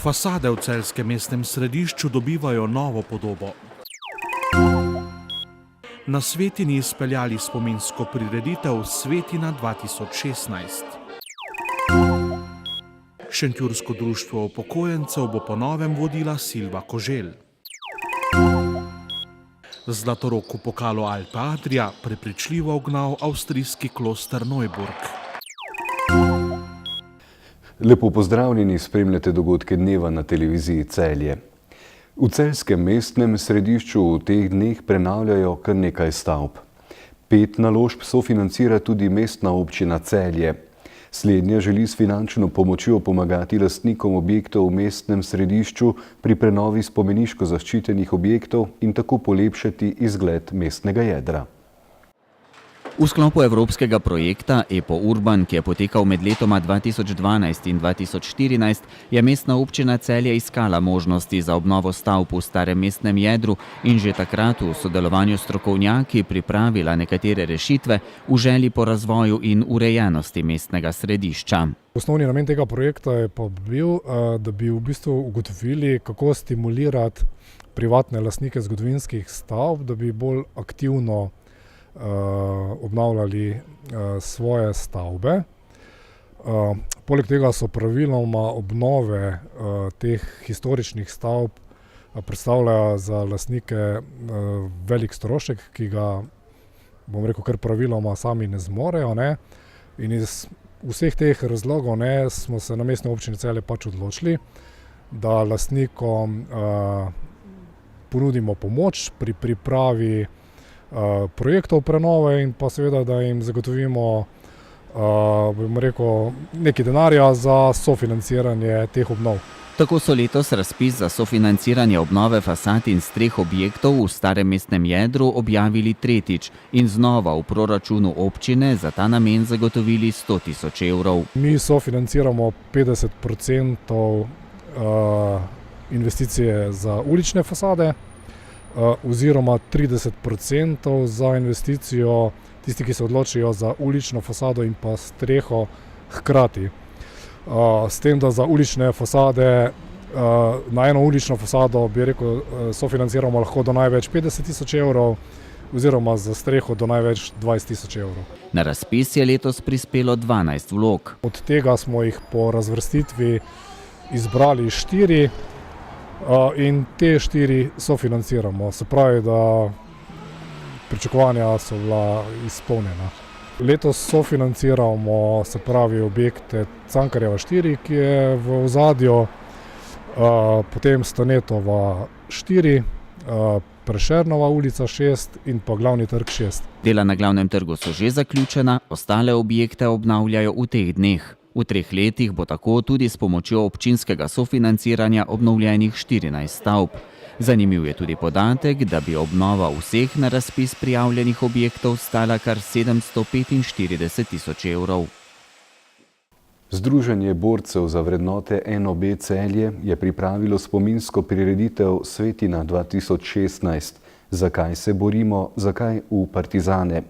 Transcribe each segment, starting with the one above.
Fasade v celjskem mestnem središču dobivajo novo podobo. Na Svetini izpeljali spominsko prireditev Svetina 2016. Šentjursko društvo upokojencev bo po novem vodila Silva Koželj. Zlatorog v pokalu Alpe Adria prepričljivo ugnal avstrijski kloster Neuburg. Lepo pozdravljeni, spremljate dogodke dneva na televiziji Celje. V celjskem mestnem središču v teh dneh prenavljajo kar nekaj stavb. 5 naložb sofinancira tudi mestna občina Celje. Slednja želi s finančno pomočjo pomagati lastnikom objektov v mestnem središču pri prenovi spomeniško zaščitenih objektov in tako polepšati izgled mestnega jedra. V sklopu evropskega projekta EPO Urban, ki je potekal med letoma 2012 in 2014, je mestna občina Celje iskala možnosti za obnovo stavb v starem mestnem jedru in že takrat v sodelovanju s strokovnjaki pripravila nekatere rešitve v želji po razvoju in urejenosti mestnega središča. Osnovni namen tega projekta je pa bil, da bi v bistvu ugotovili, kako stimulirati privatne lastnike zgodovinskih stavb, da bi bolj aktivno obnavljali svoje stavbe. Poleg tega so praviloma obnove teh historičnih stavb predstavljajo za lastnike velik strošek, ki ga, bom rekel, kar praviloma sami ne zmorejo. In iz vseh teh razlogov smo se na mestni občini Celje pač odločili, da lastnikom ponudimo pomoč pri pripravi projektov prenove in pa seveda, da jim zagotovimo nekaj denarja za sofinanciranje teh obnov. Tako so letos razpis za sofinanciranje obnove fasad in streh objektov v starem mestnem jedru objavili tretjič in znova v proračunu občine za ta namen zagotovili 100 000 evrov. Mi sofinanciramo 50% investicije za ulične fasade, oziroma 30% za investicijo tisti, ki se odločijo za ulično fasado in pa streho hkrati. S tem, da za ulične fasade, na eno ulično fasado bi rekel, sofinanciramo lahko do največ 50 000 evrov, oziroma za streho do največ 20 000 evrov. Na razpis je letos prispelo 12 vlog. Od tega smo jih po razvrstitvi izbrali 4. In te 4 sofinanciramo, se pravi, da pričakovanja so bila izpolnjena. Letos sofinanciramo, se pravi, objekte Cankarjeva 4, ki je v ozadju, potem Stanetova 4, Prešernova ulica 6 in pa Glavni trg 6. Dela na Glavnem trgu so že zaključena, ostale objekte obnavljajo v teh dneh. V 3 letih bo tako tudi s pomočjo občinskega sofinanciranja obnovljenih 14 stavb. Zanimiv je tudi podatek, da bi obnova vseh na razpis prijavljenih objektov stala kar 745 000 evrov. Združenje borcev za vrednote NOB Celje je pripravilo spominsko prireditev Svetina 2016. Zakaj se borimo, zakaj v partizane?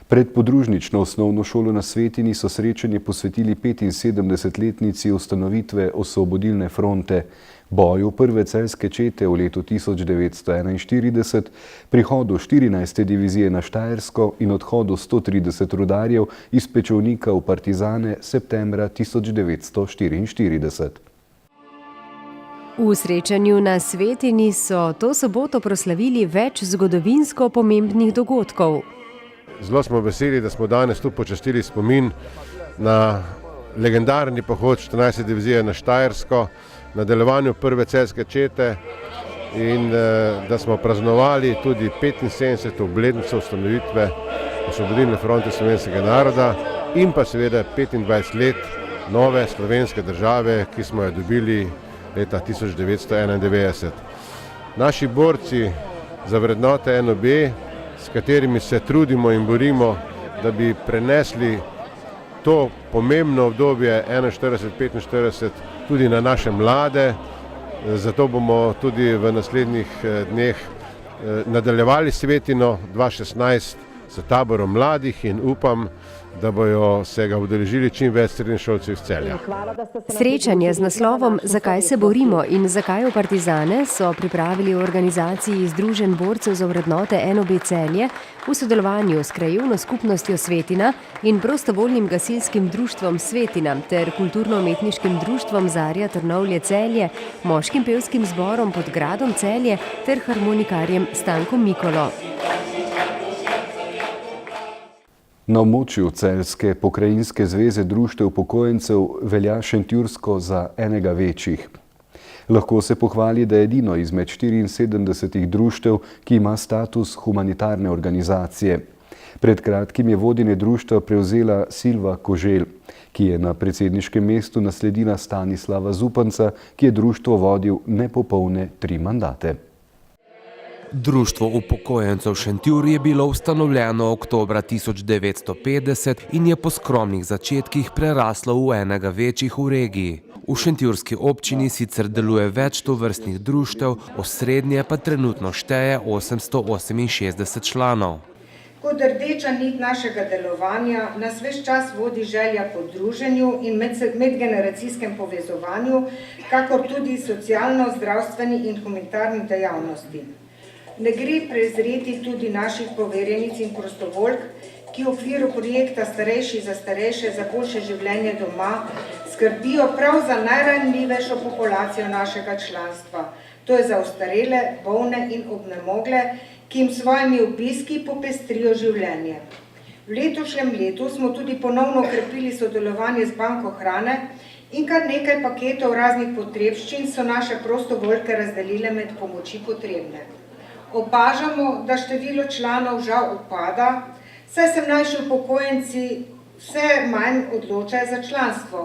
Pred podružnično osnovno šolo na Svetini so srečanje posvetili 75-letnici ustanovitve Osvobodilne fronte, boju prve celjske čete v letu 1941, prihodu 14. divizije na Štajersko in odhodu 130 rudarjev iz Pečovnika v partizane septembra 1944. V srečanju na Svetini so to soboto proslavili več zgodovinsko pomembnih dogodkov. Zelo smo veseli, da smo danes tu počastili spomin na legendarni pohod 14. divizije na Štajersko, nadaljevanju prve celjske čete in da smo praznovali tudi 75. obletnico ustanovitve Osvobodilne fronte slovenskega naroda in pa seveda 25 let nove slovenske države, ki smo jo dobili leta 1991. Naši borci za vrednote NOB, s katerimi se trudimo in borimo, da bi prenesli to pomembno obdobje 41-45 tudi na naše mlade. Zato bomo tudi v naslednjih dneh nadaljevali Svetino 2016 s taborom mladih in upam, da bojo se ga udeležili čim več srednješolcev iz Celja. Srečanje z naslovom Zakaj se borimo in zakaj v partizane so pripravili v organizaciji Združenj borcev za vrednote NOB Celje v sodelovanju s krajevno skupnostjo Svetina in prostovoljnim gasilskim društvom Svetina ter kulturno-umetniškim društvom Zarja Trnovlje Celje, moškim pevskim zborom pod gradom Celje ter harmonikarjem Stankom Mikolo. Na območju Celjske pokrajinske zveze društev upokojencev velja Šentjursko za enega večjih. Lahko se pohvali, da je edino izmed 74 društev, ki ima status humanitarne organizacije. Pred kratkim je vodenje društva prevzela Silva Koželj, ki je na predsedniškem mestu nasledila Stanislava Zupanca, ki je društvo vodil nepopolne 3 mandate. Društvo upokojencev Šentjur je bilo ustanovljeno oktobra 1950 in je po skromnih začetkih preraslo v enega večjih v regiji. V šentjurski občini sicer deluje več tovrstnih društev, osrednje pa trenutno šteje 868 članov. Kot rdeča nit našega delovanja nas ves čas vodi želja po druženju in medgeneracijskem povezovanju, kakor tudi socialno, zdravstveni in humanitarni dejavnosti. Ne gre prezreti tudi naših poverjenic in prostovoljk, ki v okviru projekta Starejši za starejše za boljše življenje doma skrbijo prav za najranljivejšo populacijo našega članstva. To je za ostarele, bolne in obnemogle, ki jim svojimi obiski popestrijo življenje. V letošnjem letu smo tudi ponovno okrepili sodelovanje z Banko hrane in kar nekaj paketov raznih potrebščin so naše prostovoljke razdelile med pomoči potrebne. Opažamo, da število članov žal upada, saj se mlajši upokojenci vse manj odločajo za članstvo.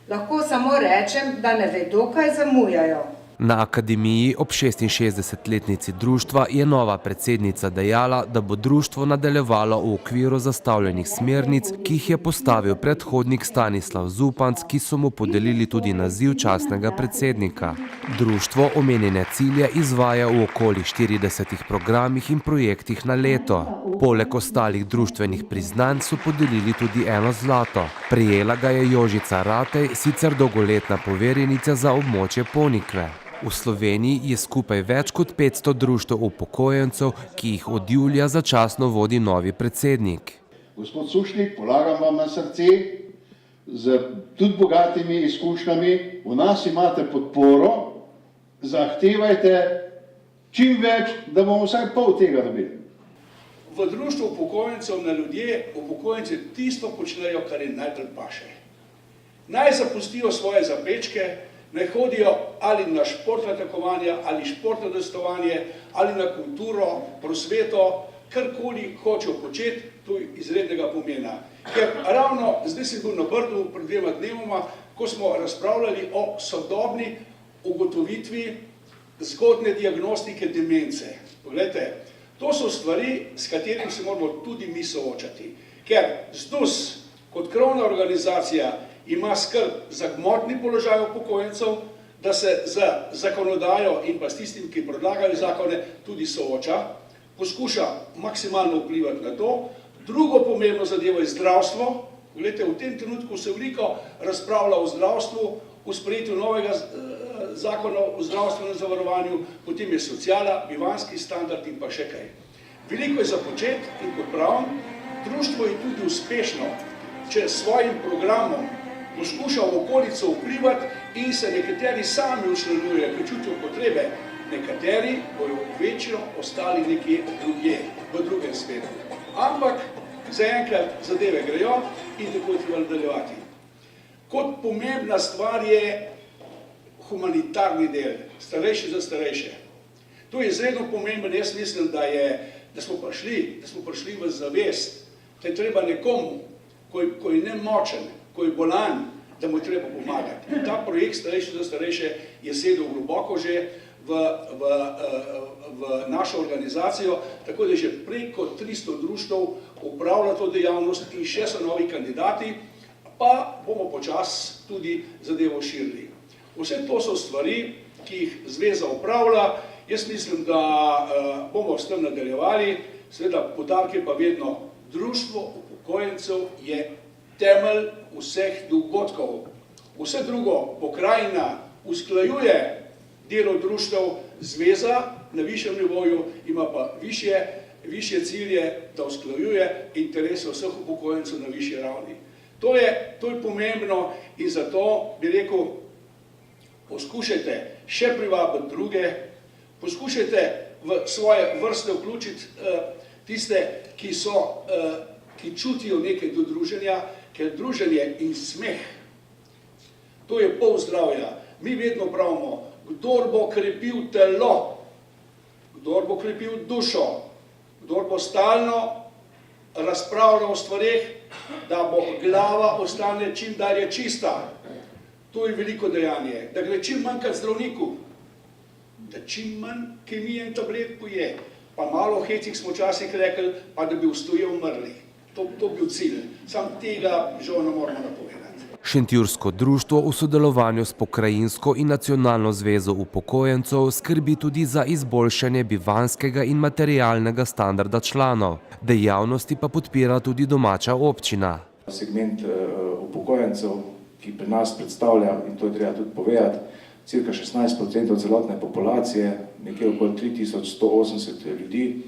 Lahko samo rečem, da ne vedo, kaj zamujajo. Na akademiji ob 66-letnici društva je nova predsednica dejala, da bo društvo nadaljevalo v okviru zastavljenih smernic, ki jih je postavil predhodnik Stanislav Zupanc, ki so mu podelili tudi naziv častnega predsednika. Društvo omenjene cilje izvaja v okoli 40 programih in projektih na leto. Poleg ostalih društvenih priznanj so podelili tudi eno zlato. Prejela ga je Jožica Ratej, sicer dolgoletna poverjenica za območje Ponikve. V Sloveniji je skupaj več kot 500 društev upokojencev, ki jih od julija začasno vodi novi predsednik. Gospod Sušnik, polagam vam na srce, z tudi bogatimi izkušnjami, v nas imate podporo, zahtevajte čim več, da bomo vsaj pol tega dobili. V društvu upokojencev na ljudje upokojenci tisto počnejo, kar jim najbolj paše. Naj zapustijo svoje zapečke, naj hodijo ali na športna tekmovanja, ali športno udejstvovanje, ali na kulturo, prosveto, karkoli hočejo početi, to je izrednega pomena. Ker ravno zdaj sem bil na Brdu pred 2 dnevoma, ko smo razpravljali o sodobni ugotovitvi zgodnje diagnostike demence. Poglejte, to so stvari, s katerimi se moramo tudi mi soočati. Ker ZDUS kot krovna organizacija ima skrb za gmotni položaj upokojencev, da se z zakonodajo in pa s tistim, ki predlagajo zakone, tudi sooča, poskuša maksimalno vplivati na to. Drugo pomembno zadevo je zdravstvo. Glede, v tem trenutku se veliko razpravlja o zdravstvu, v sprejetju novega zakona o zdravstvenem zavarovanju, potem je sociala, bivanjski standard in pa še kaj. Veliko je za početi in kot pravim, društvo je tudi uspešno, če s svojim programom poskuša v okolico vplivati in se nekateri sami usklajujejo, ker čutijo potrebe, nekateri bojo večno ostali nekje drugje, v drugem svetu. Ampak zaenkrat zadeve grejo in tako je treba nadaljevati. Kot pomembna stvar je humanitarni del, starejši za starejše. To je izredno pomemben, jaz mislim, da smo prišli v zavest, da je treba nekomu, ko je nemočen, ko je bolan, da mu je treba pomagati. In ta projekt Starejši za starejše je sedel globoko že v našo organizacijo, tako da je že preko 300 društev upravlja to dejavnost in še so novi kandidati, pa bomo počasi tudi zadevo širili. Vse to so stvari, ki jih zveza upravlja. Jaz mislim, da bomo s tem nadaljevali, seveda podarke pa vedno Društvo upokojencev je temelj vseh dogodkov. Vse drugo, pokrajina usklajuje delo društev, zveza na višjem nivoju ima pa višje cilje, da usklajuje interese vseh upokojencev na višji ravni. To je pomembno in zato bi rekel, poskušajte še privabiti druge, poskušajte v svoje vrste vključiti tiste, ki čutijo nekaj do druženja, ker druženje in smeh, to je pol zdravja. Mi vedno pravimo, kdor bo krepil telo, kdor bo krepil dušo, kdor bo stalno razpravljal o stvareh, da bo glava ostane čim dalje čista. To je veliko dejanje, da gre čim manj k zdravniku, da čim manj kemije in tablet poje, pa malo hecih smo včasih rekli, pa da bi vstoje umrli. To bi bil cilj, sam tega žal ne moramo napovedati. Šentjursko društvo v sodelovanju s Pokrajinsko in Nacionalno zvezo upokojencev skrbi tudi za izboljšanje bivanjskega in materialnega standarda članov. Dejavnosti pa podpira tudi domača občina. Segment upokojencev, ki pri nas predstavlja, in to je treba tudi povedati, cirka 16% celotne populacije, nekje okoli 3180 ljudi.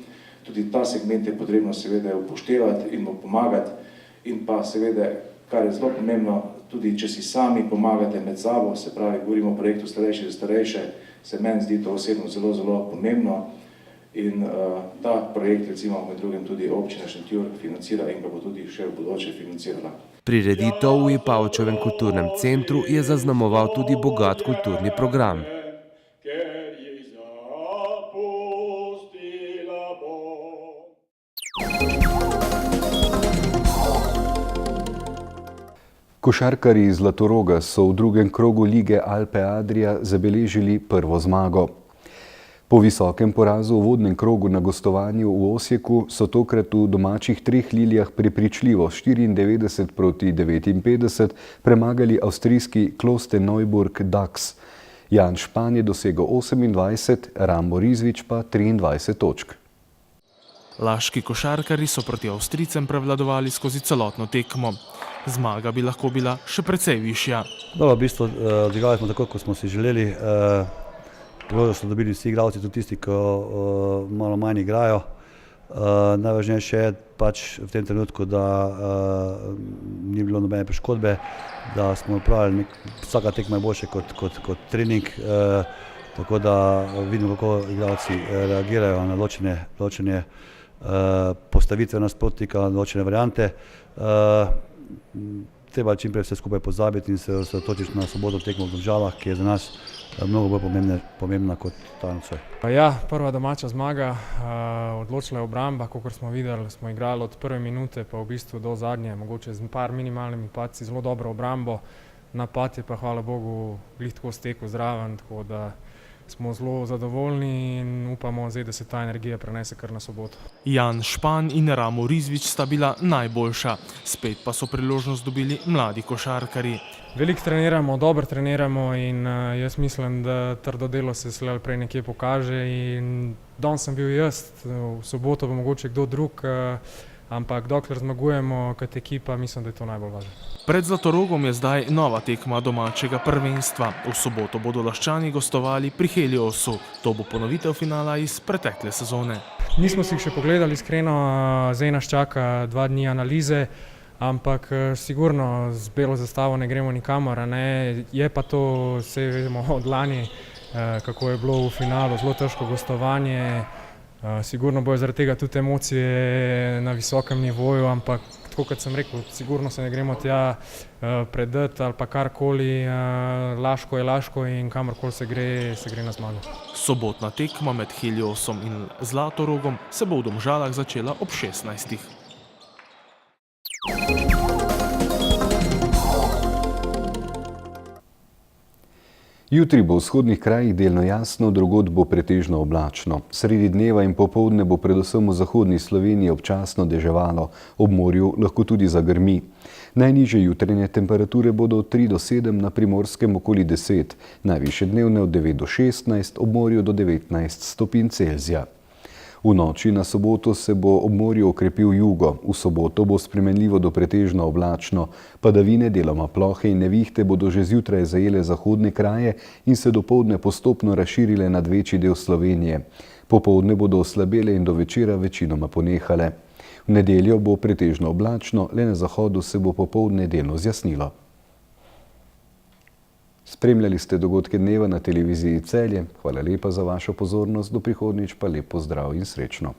Tudi ta segment je potrebno seveda upoštevati in mu pomagati in pa seveda, kar je zelo pomembno, tudi če si sami pomagate med sabo, se pravi, govorimo o projektu Starejši za starejše, se meni zdi to osebno zelo, zelo pomembno in ta projekt recimo med drugim tudi občina Šentjur financira in ga bo tudi še v bodoče financirala. Prireditev v Ipavčevem kulturnem centru je zaznamoval tudi bogat kulturni program. Košarkarji iz Zlatoroga so v drugem krogu lige Alpe Adria zabeležili prvo zmago. Po visokem porazu v uvodnem krogu na gostovanju v Osijeku so tokrat v domačih Treh lilijah prepričljivo 94-59 premagali avstrijski Klosterneuburg Dax. Jan Špan je dosegel 28, Ramo Rizvič pa 23 točk. Laški košarkarji so proti Avstrijcem prevladovali skozi celotno tekmo. Zmaga bi lahko bila še precej višja. V bistvu odigrali smo tako, kot smo si želeli. Priložnost so dobili vsi igralci, tudi tisti, ki malo manj igrajo. Najvažnejše je pač v tem trenutku, da ni bilo nobene poškodbe, da smo opravili, vsaka tekma je boljša kot trening, tako da vidimo, kako igralci reagirajo na ločene postavitve nasprotnika, ločene variante. Treba čim prej vse skupaj pozabiti in se osredotočiti na sobotno tekmo v Domžalah, ki je za nas mnogo bolj pomembna kot ta nocoj. Ja, prva domača zmaga, odločila je obramba, kakor smo videli, smo igrali od prve minute pa v bistvu do zadnje, mogoče z par minimalnimi padci, zelo dobro obrambo, napad je pa hvala Bogu glih tako stekel zraven, tako da smo zelo zadovoljni in upamo zdaj, da se ta energija prenese kar na soboto. Jan Špan in Ramo Rizvič sta bila najboljša, spet pa so priložnost dobili mladi košarkarji. Veliko treniramo, dobro treniramo in jaz mislim, da trdo delo se slej ali prej nekje pokaže in danes sem bil jaz, v soboto bo mogoče kdo drug, ampak dokler zmagujemo kot ekipa, mislim, da je to najbolj važno. Pred Zlatorogom je zdaj nova tekma domačega prvenstva. V soboto bodo Laščani gostovali pri Heliosu. To bo ponovitev finala iz pretekle sezone. Nismo si jih še pogledali iskreno, zdaj nas čaka 2 dni analize, ampak sigurno z belo zastavo ne gremo nikamor, ne. Je pa to, vse vemo od lani, kako je bilo v finalu, zelo težko gostovanje. Sigurno bojo zaradi tega tudi emocije na visokem nivoju, ampak tako kot sem rekel, sigurno se ne gremo tja predati ali pa karkoli, Laško je Laško in kamorkoli se gre na zmago. Sobotna tekma med Heliosom in Zlatorogom se bo v Domžalah začela ob 16. Jutri bo v vzhodnih krajih delno jasno, drugod bo pretežno oblačno. Sredi dneva in popoldne bo predvsem v zahodni Sloveniji občasno deževalo, ob morju lahko tudi zagrmi. Najnižje jutranje temperature bodo od 3 do 7, na Primorskem okoli 10, najvišje dnevne od 9 do 16, ob morju do 19 stopinj Celzija. V noči na soboto se bo ob morju okrepil jugo, v soboto bo spremenljivo do pretežno oblačno, padavine, deloma plohe in nevihte bodo že zjutraj zajele zahodne kraje in se dopoldne postopno razširile nad večji del Slovenije. Popoldne bodo oslabele in do večera večinoma ponehale. V nedeljo bo pretežno oblačno, le na zahodu se bo popoldne delno zjasnilo. Spremljali ste dogodke dneva na televiziji Celje. Hvala lepa za vašo pozornost, do prihodnjič pa lep pozdrav in srečno.